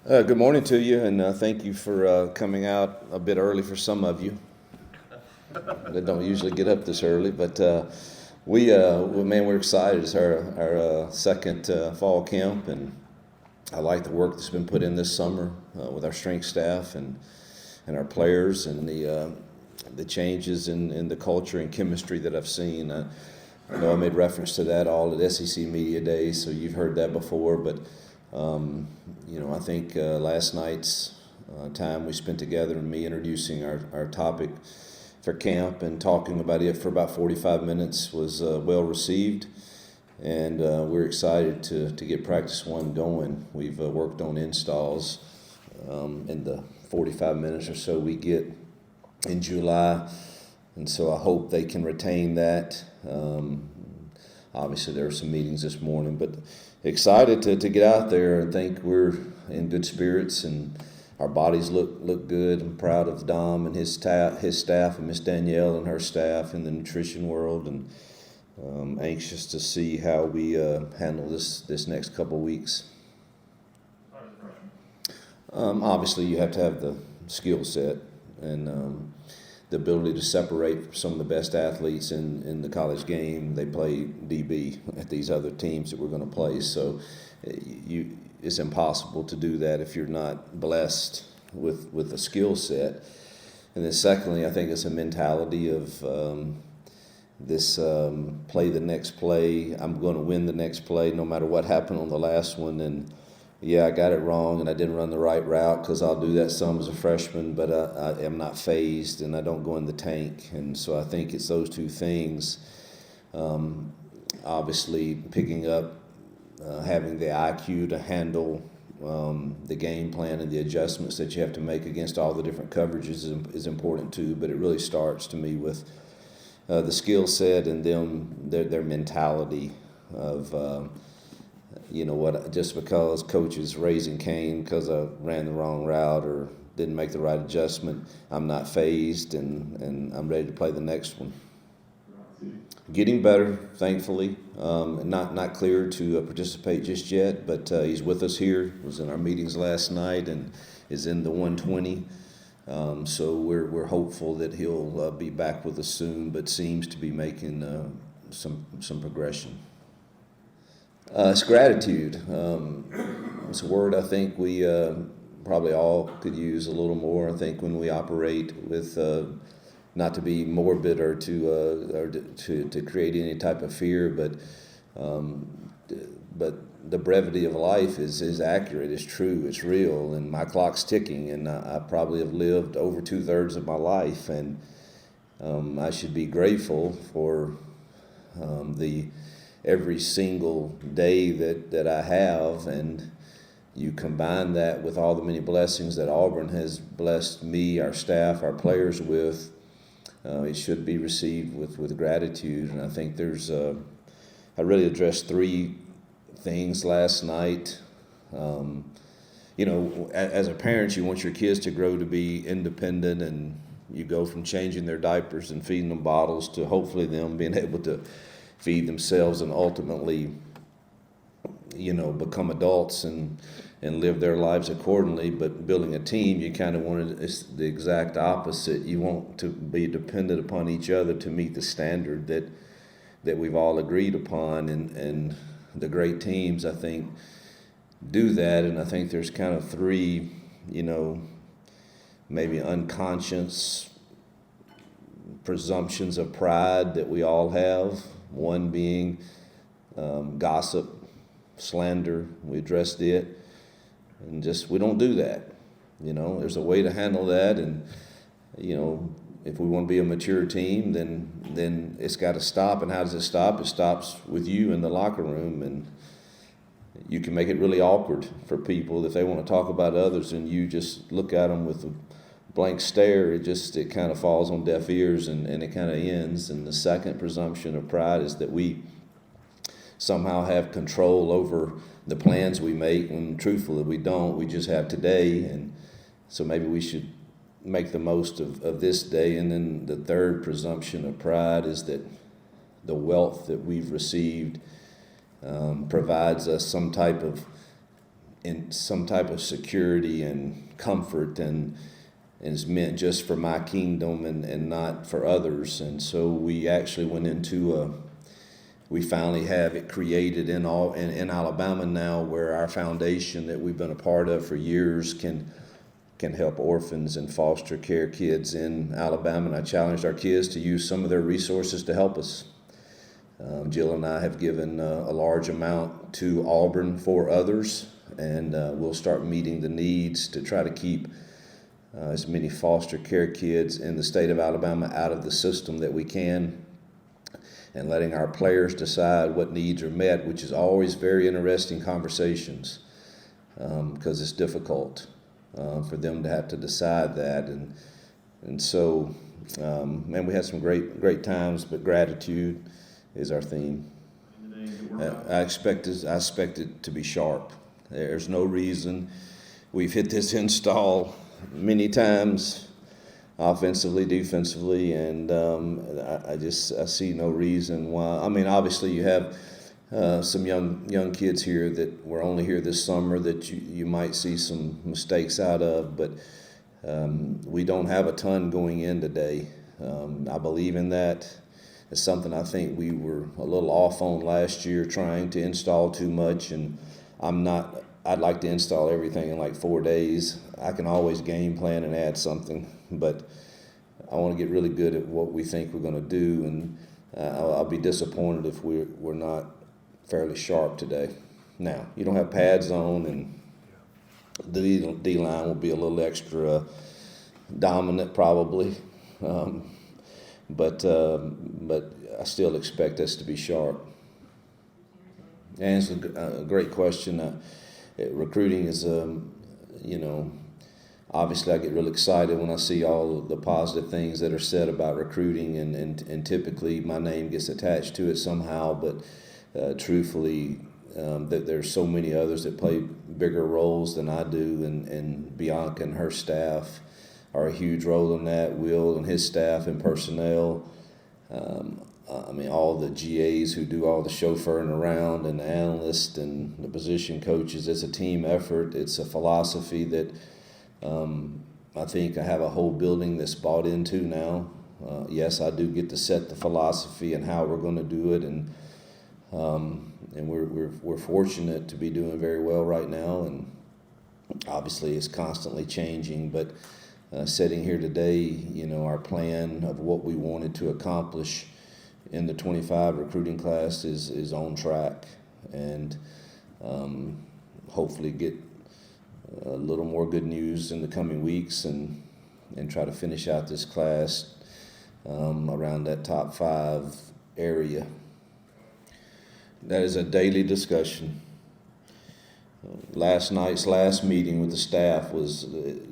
Good morning to you, and thank you for coming out a bit early for some of you. They don't usually get up this early, but we're excited. It's our second fall camp, and I like the work that's been put in this summer with our strength staff and our players, and the changes in the culture and chemistry that I've seen. I know I made reference to that all at SEC Media Days, so you've heard that before, but I think last night's time we spent together and me introducing our topic for camp and talking about it for about 45 minutes was well received, and we're excited to get practice one going. We've worked on installs in the 45 minutes or so we get in July, and so I hope they can retain that. Obviously, there were some meetings this morning, but excited to get out there and think we're in good spirits and our bodies look good. I'm proud of Dom and his staff and Miss Danielle and her staff in the nutrition world, and anxious to see how we handle this next couple of weeks. Obviously, you have to have the skill set and the ability to separate some of the best athletes in the college game. They play DB at these other teams that we're going to play, so it's impossible to do that if you're not blessed with a skill set. And then secondly, I think it's a mentality of this play the next play. I'm going to win the next play no matter what happened on the last one. And yeah, I got it wrong and I didn't run the right route, because I'll do that some as a freshman, but I am not phased and I don't go in the tank. And so I think it's those two things. Obviously, picking up, having the IQ to handle the game plan and the adjustments that you have to make against all the different coverages is important too. But it really starts to me with the skill set and their mentality of just because coach is raising Cain because I ran the wrong route or didn't make the right adjustment, I'm not phased and I'm ready to play the next one. Getting better, thankfully. Not clear to participate just yet, but he's with us here. Was in our meetings last night and is in the 120. So we're hopeful that he'll be back with us soon, but seems to be making some progression. It's gratitude. It's a word I think we probably all could use a little more. I think when we operate with, not to be morbid or to create any type of fear, but the brevity of life is accurate, it's true, it's real, and my clock's ticking, and I probably have lived over 2/3 of my life, and I should be grateful for every single day that I have, and you combine that with all the many blessings that Auburn has blessed me, our staff, our players with, it should be received with gratitude. And I think I really addressed three things last night. As a parent, you want your kids to grow to be independent, and you go from changing their diapers and feeding them bottles to hopefully them being able to feed themselves and ultimately, become adults and live their lives accordingly. But building a team, you kind of it's the exact opposite. You want to be dependent upon each other to meet the standard that we've all agreed upon, and the great teams, I think, do that. And I think there's kind of three, maybe unconscious presumptions of pride that we all have. One being gossip, slander. We addressed it, and just we don't do that. There's a way to handle that, and if we want to be a mature team, then it's got to stop. And how does it stop? It stops with you in the locker room, and you can make it really awkward for people if they want to talk about others, and you just look at them with a blank stare. It kind of falls on deaf ears, and it kind of ends. And the second presumption of pride is that we somehow have control over the plans we make, when truthfully we don't. We just have today, and so maybe we should make the most of this day. And then the third presumption of pride is that the wealth that we've received provides us some type of in some type of security and comfort, and it's meant just for my kingdom and not for others. And so we actually went into we finally have it created in Alabama now, where our foundation that we've been a part of for years can help orphans and foster care kids in Alabama. And I challenged our kids to use some of their resources to help us. Jill and I have given a large amount to Auburn for others, and we'll start meeting the needs to try to keep as many foster care kids in the state of Alabama out of the system that we can, and letting our players decide what needs are met, which is always very interesting conversations, because it's difficult for them to have to decide that. And so, man, we had some great times, but gratitude is our theme. I expect it to be sharp. There's no reason. We've hit this install many times, offensively, defensively, and I see no reason why. I mean, obviously you have some young kids here that were only here this summer that you might see some mistakes out of, but we don't have a ton going in today. I believe in that. It's something I think we were a little off on last year, trying to install too much, and I'd like to install everything in like 4 days. I can always game plan and add something, but I want to get really good at what we think we're going to do, and I'll be disappointed if we're not fairly sharp today. Now, you don't have pads on, and the D-line will be a little extra dominant probably, but I still expect us to be sharp. And it's a great question. Recruiting is, obviously I get real excited when I see all of the positive things that are said about recruiting, and typically my name gets attached to it somehow, but truthfully, that there's so many others that play bigger roles than I do, and Bianca and her staff are a huge role in that. Will and his staff and personnel. I mean, all the GAs who do all the chauffeuring around, and the analysts and the position coaches. It's a team effort. It's a philosophy that I think I have a whole building that's bought into now. Yes, I do get to set the philosophy and how we're going to do it, and we're fortunate to be doing very well right now. And obviously, it's constantly changing, but. Sitting here today, our plan of what we wanted to accomplish in the 25 recruiting class is on track, and hopefully get a little more good news in the coming weeks, and try to finish out this class around that top 5 area. That is a daily discussion. Last night's last meeting with the staff was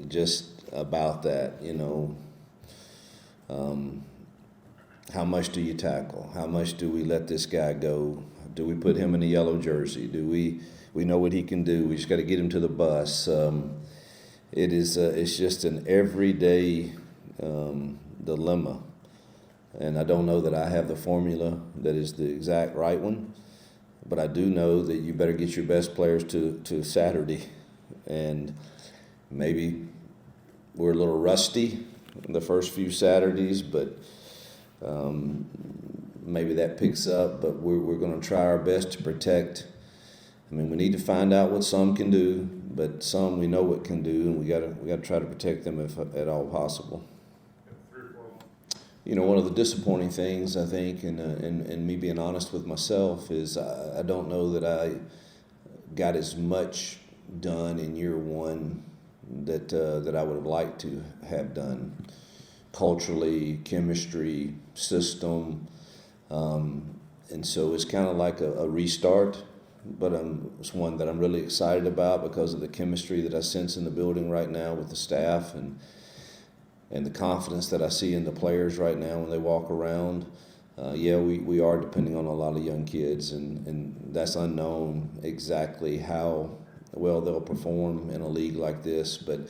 just about that, how much do you tackle? How much do we let this guy go? Do we put him in a yellow jersey? Do we know what he can do? We just got to get him to the bus. It's just an everyday dilemma, and I don't know that I have the formula that is the exact right one, but I do know that you better get your best players to Saturday, and maybe we're a little rusty the first few Saturdays, but maybe that picks up. But we're going to try our best to protect. I mean, we need to find out what some can do, but some we know what can do, and we got to try to protect them if at all possible. One of the disappointing things, I think, and me being honest with myself, is I don't know that I got as much done in year one that I would have liked to have done, culturally, chemistry, system, and so it's kind of like a restart, but it's one that I'm really excited about because of the chemistry that I sense in the building right now with the staff, and the confidence that I see in the players right now when they walk around. We are depending on a lot of young kids, and that's unknown exactly how well they'll perform in a league like this, but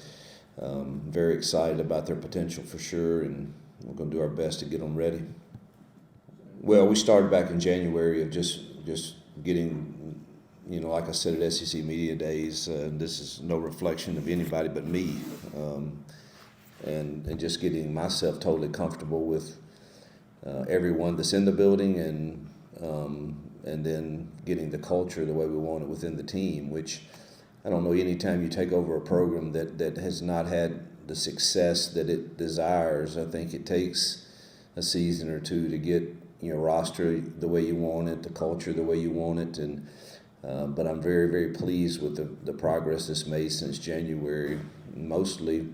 very excited about their potential for sure, and we're going to do our best to get them ready. Well, we started back in January of just getting like I said at SEC Media Days, this is no reflection of anybody but me, and just getting myself totally comfortable with everyone that's in the building, and then getting the culture the way we want it within the team, which I don't know, anytime you take over a program that has not had the success that it desires, I think it takes a season or two to get your roster the way you want it, the culture the way you want it, and but I'm very, very pleased with the progress that's made since January, mostly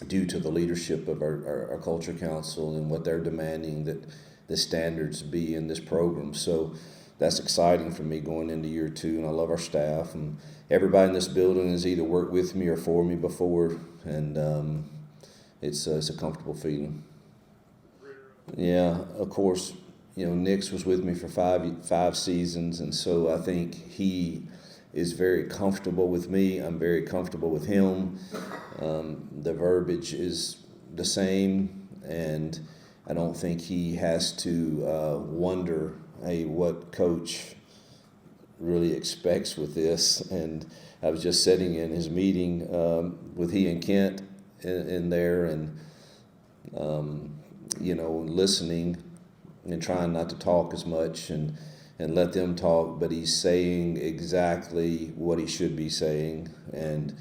due to the leadership of our culture council and what they're demanding that the standards be in this program. So that's exciting for me going into year two, and I love our staff, and everybody in this building has either worked with me or for me before, and it's a comfortable feeling. Yeah, of course, Nick's was with me for five seasons, and so I think he is very comfortable with me. I'm very comfortable with him. The verbiage is the same, and I don't think he has to wonder, hey, what coach really expects with this. And I was just sitting in his meeting with he and Kent in there, and listening and trying not to talk as much and let them talk, but he's saying exactly what he should be saying. And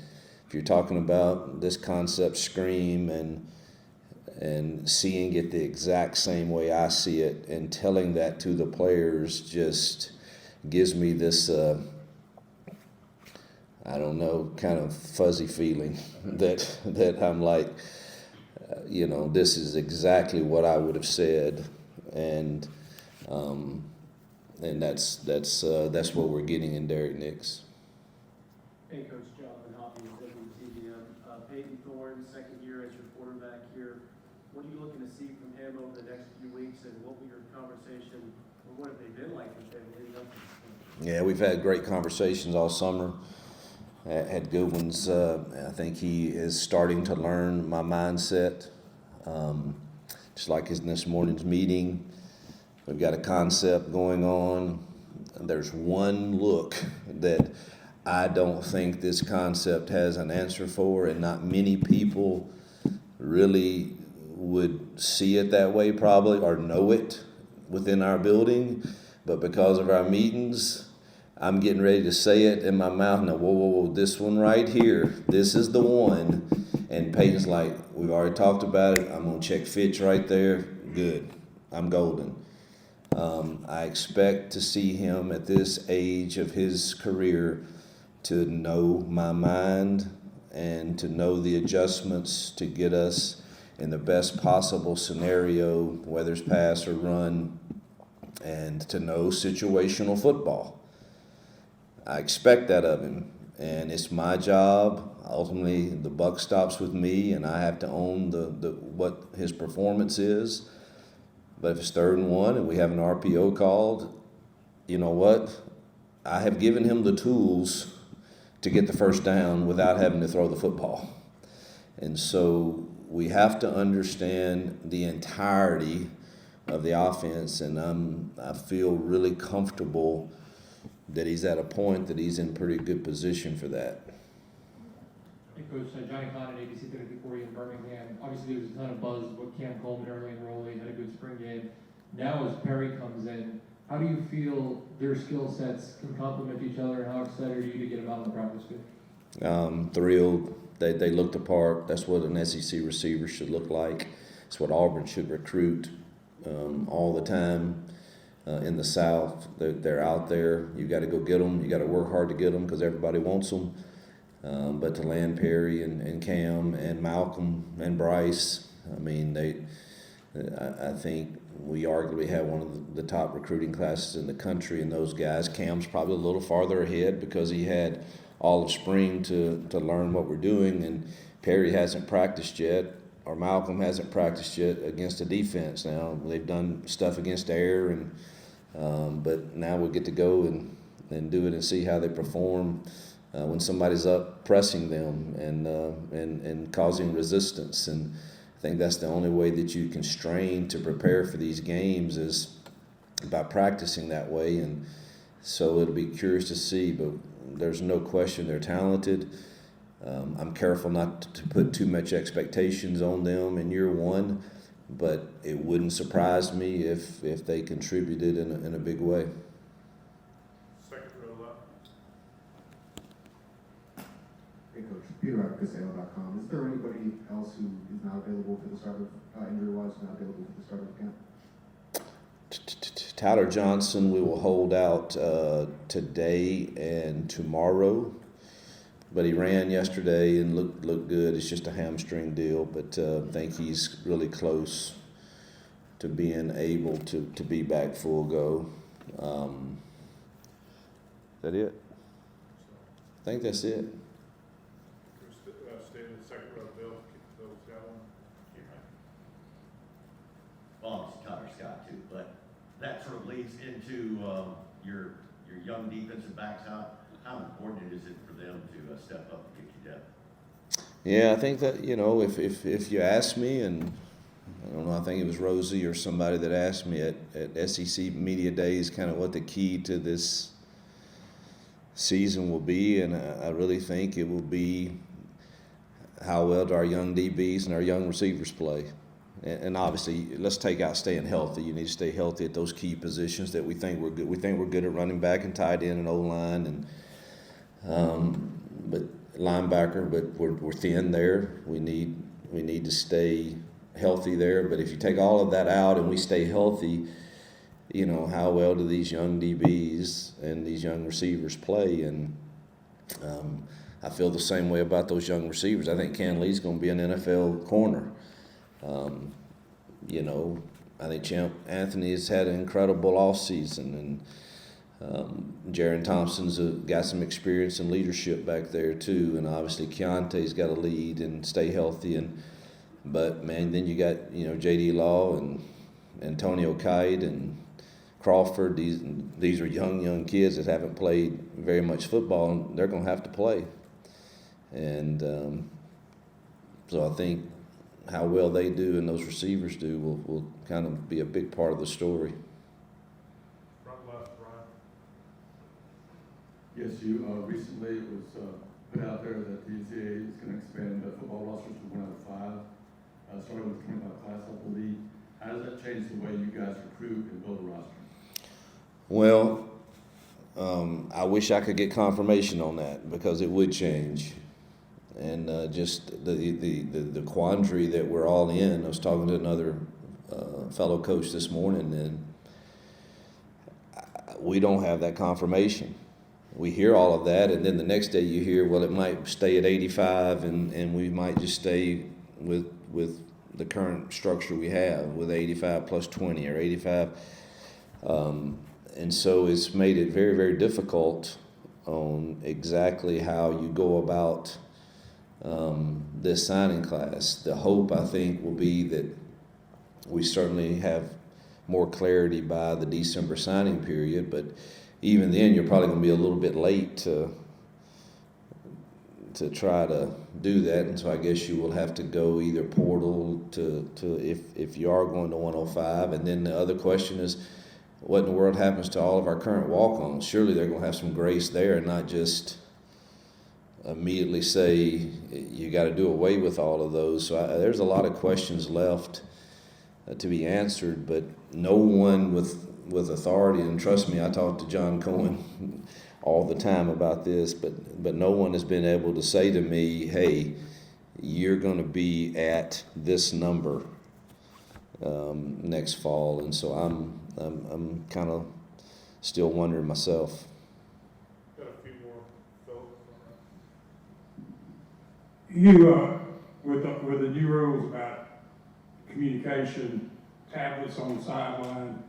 if you're talking about this concept scream and seeing it the exact same way I see it and telling that to the players just gives me this kind of fuzzy feeling that I'm like, this is exactly what I would have said, and that's what we're getting in Derek Nix. Hey, Coach Jonathan Hopkins, WTVM. Peyton Thorne, second year as your quarterback here. What are you looking to see from him over the next few weeks, and what will your conversation, or what have they been like with him leading up to this game? Yeah, we've had great conversations all summer. Had good ones. I think he is starting to learn my mindset. Just like in this morning's meeting, we've got a concept going on. There's one look that I don't think this concept has an answer for, and not many people really would see it that way probably or know it within our building. But because of our meetings, I'm getting ready to say it in my mouth now. Whoa, this one right here, this is the one. And Peyton's like, we've already talked about it. I'm going to check Fitch right there. Good. I'm golden. I expect to see him at this age of his career to know my mind and to know the adjustments to get us in the best possible scenario, whether it's pass or run, and to know situational football. I expect that of him, and it's my job. Ultimately, the buck stops with me, and I have to own the what his performance is. But if it's 3rd and 1 and we have an RPO called, you know what? I have given him the tools to get the first down without having to throw the football. And so we have to understand the entirety of the offense, and I feel really comfortable that he's at a point that he's in pretty good position for that. Hey, Coach, Johnny Conn at ABC 34 in Birmingham. Obviously, there was a ton of buzz with Cam Coleman early in Rowley, had a good spring game. Now, as Perry comes in, how do you feel their skill sets can complement each other, and how excited are you to get them out on the practice field? Thrilled. They looked the part. That's what an SEC receiver should look like. It's what Auburn should recruit all the time. In the South, they're out there. You got to go get them. You got to work hard to get them because everybody wants them. But to land Perry and Cam and Malcolm and Bryce, I mean, I think we arguably have one of the top recruiting classes in the country in those guys. Cam's probably a little farther ahead because he had all of spring to learn what we're doing, and Perry hasn't practiced yet, or Malcolm hasn't practiced yet against the defense. Now they've done stuff against air, and but now we get to go and do it and see how they perform when somebody's up pressing them and causing resistance. And I think that's the only way that you can train to prepare for these games is by practicing that way. And So it'll be curious to see, but there's no question they're talented. I'm careful not to put too much expectations on them in year one, but it wouldn't surprise me if they contributed in a big way. Second row left. Hey, Coach. Peter at Casale.com. Is there anybody else who is not available for the start of injury-wise, not available for the start of camp? Tyler Johnson, we will hold out today and tomorrow, but he ran yesterday and looked good. It's just a hamstring deal, but I think he's really close to being able to be back full go. Is that it? I think that's it. Stay in the second row, Bill. Bill's got one. Well, it's Tyler Scott too, but that sort of leads into your young defensive backs. How important is it for them to step up and get you depth? Yeah, I think that, if you ask me, and I don't know, I think it was Rosie or somebody that asked me at SEC Media Days kind of what the key to this season will be, and I really think it will be how well do our young DBs and our young receivers play. And obviously, let's take out staying healthy. You need to stay healthy at those key positions that we think we're good. We think we're good at running back and tight end and O-line but linebacker. But we're thin there. We need to stay healthy there. But if you take all of that out and we stay healthy, how well do these young DBs and these young receivers play? And I feel the same way about those young receivers. I think Ken Lee's going to be an NFL corner. I think Champ Anthony has had an incredible offseason, and Jaron Thompson's got some experience and leadership back there too, and obviously Keontae's got to lead and stay healthy. But man, then you got J.D. Law and Antonio Kite and Crawford. These are young kids that haven't played very much football, and they're going to have to play. And so I think how well they do and those receivers do will kind of be a big part of the story. Front left, Ryan. Yes, recently it was put out there that the NCAA is going to expand the football rosters to 1 out of 5, starting with 25 class, I believe. How does that change the way you guys recruit and build a roster? Well, I wish I could get confirmation on that because it would change. And just the quandary that we're all in. I was talking to another fellow coach this morning, and we don't have that confirmation. We hear all of that, and then the next day you hear, well, it might stay at 85, and we might just stay with the current structure we have with 85 plus 20 or 85. And so it's made it very, very difficult on exactly how you go about this signing class. The hope, I think, will be that we certainly have more clarity by the December signing period, but even then you're probably going to be a little bit late to try to do that, and so I guess you will have to go either portal to if you are going to 105, and then the other question is what in the world happens to all of our current walk-ons? Surely they're going to have some grace there and not just immediately say you got to do away with all of those. So there's a lot of questions left to be answered, but no one with authority, and trust me, I talk to John Cohen all the time about this, but no one has been able to say to me, hey, you're going to be at this number next fall. And so I'm kind of still wondering myself. Got a few more folks. You, with the new rules about communication, tablets on the sideline,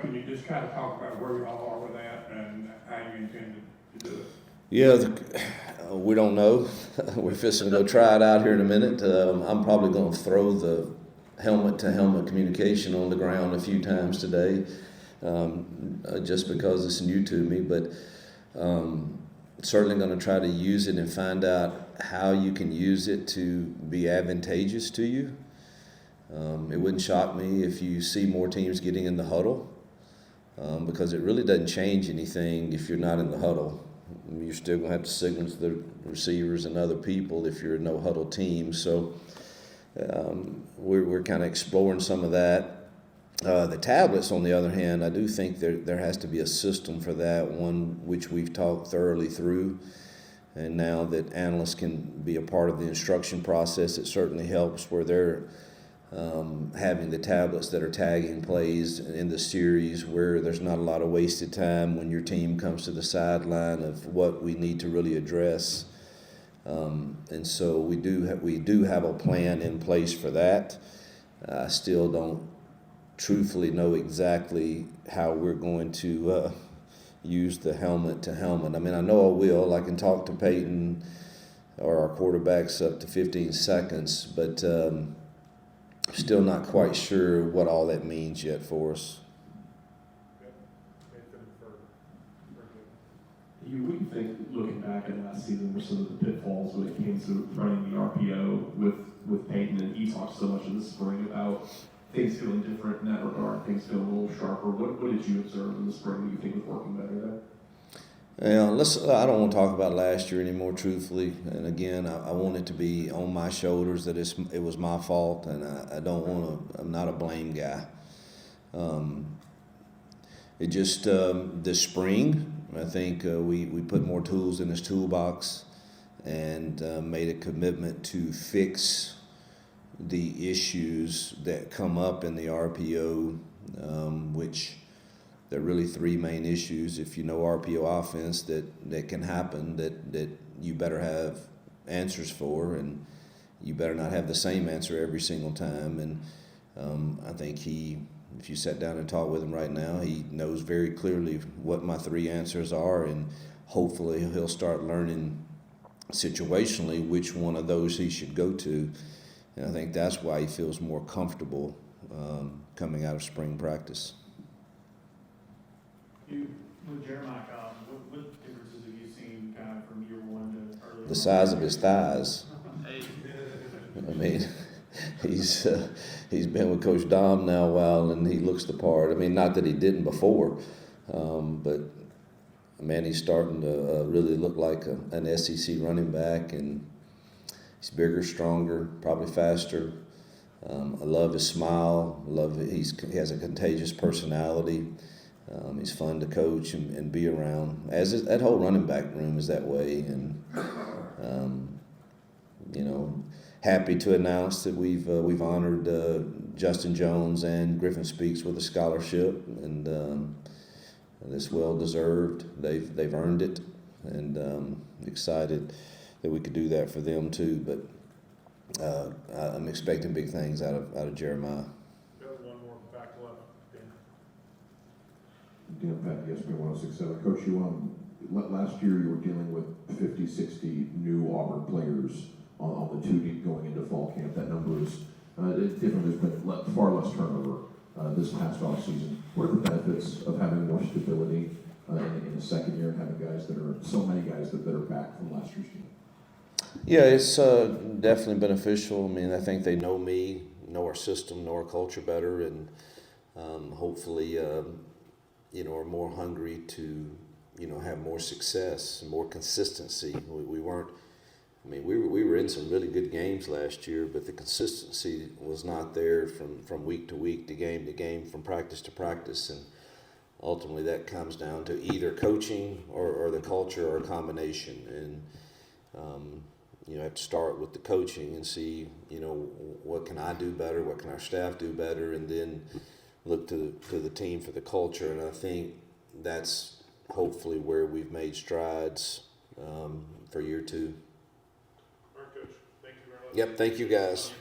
can you just kind of talk about where you all are with that and how you intend to do it? Yeah, we don't know. We're fixing to go try it out here in a minute. I'm probably going to throw the helmet-to-helmet communication on the ground a few times today, just because it's new to me. But certainly going to try to use it and find out how you can use it to be advantageous to you. It wouldn't shock me if you see more teams getting in the huddle. because it really doesn't change anything if you're not in the huddle. You're still going to have to signal to the receivers and other people if you're a no huddle team. So we're kind of exploring some of that. The tablets, on the other hand, I do think there has to be a system for that, one which we've talked thoroughly through. And now that analysts can be a part of the instruction process, it certainly helps where they're having the tablets that are tagging plays in the series, where there's not a lot of wasted time when your team comes to the sideline of what we need to really address. And so we do have a plan in place for that. I still don't truthfully know exactly how we're going to use the helmet to helmet. I mean, I know I will. I can talk to Peyton or our quarterbacks up to 15 seconds, but still not quite sure what all that means yet for us. Nathan for What do you think, looking back at last season, were some of the pitfalls when it came to running the RPO with Peyton? And he talked so much in the spring about things feeling different in that regard, things feeling a little sharper. What did you observe in the spring that you think was working better there? I don't want to talk about last year anymore, truthfully. And again, I want it to be on my shoulders that it was my fault, and I don't want to. I'm not a blame guy. It just this spring, I think we put more tools in his toolbox and made a commitment to fix the issues that come up in the RPO, which there are really three main issues. If you know RPO offense, that can happen, that you better have answers for, and you better not have the same answer every single time. And I think if you sat down and talked with him right now, he knows very clearly what my three answers are, and hopefully he'll start learning situationally which one of those he should go to. And I think that's why he feels more comfortable coming out of spring practice. With Jeremiah Cobb, what differences have you seen kind of from year one to early? The size of his thighs. I mean, he's been with Coach Dom now a while, and he looks the part. I mean, not that he didn't before, but man, he's starting to really look like an SEC running back, and he's bigger, stronger, probably faster. I love his smile. He has a contagious personality. He's fun to coach and be around. That whole running back room is that way, and happy to announce that we've honored Justin Jones and Griffin Speaks with a scholarship, and it's well deserved. They've earned it, and excited that we could do that for them too. But I'm expecting big things out of Jeremiah. got one more back left. Dan Pat, ESPN 106.7. Coach, last year you were dealing with 50, 60 new Auburn players on the 2 deep going into fall camp. That number is different. There's been far less turnover this past offseason. What are the benefits of having more stability in the second year and having so many guys that are back from last year's team? Yeah, it's definitely beneficial. I mean, I think they know me, know our system, know our culture better, and hopefully, are more hungry to, have more success, more consistency. We weren't. I mean, we were in some really good games last year, but the consistency was not there from week to week, to game, from practice to practice, and ultimately that comes down to either coaching or the culture or a combination. And you have to start with the coaching and see, what can I do better, what can our staff do better, and then look to the team for the culture. And I think that's hopefully where we've made strides for year 2. All right, Coach. Thank you very much. Yep, thank you guys.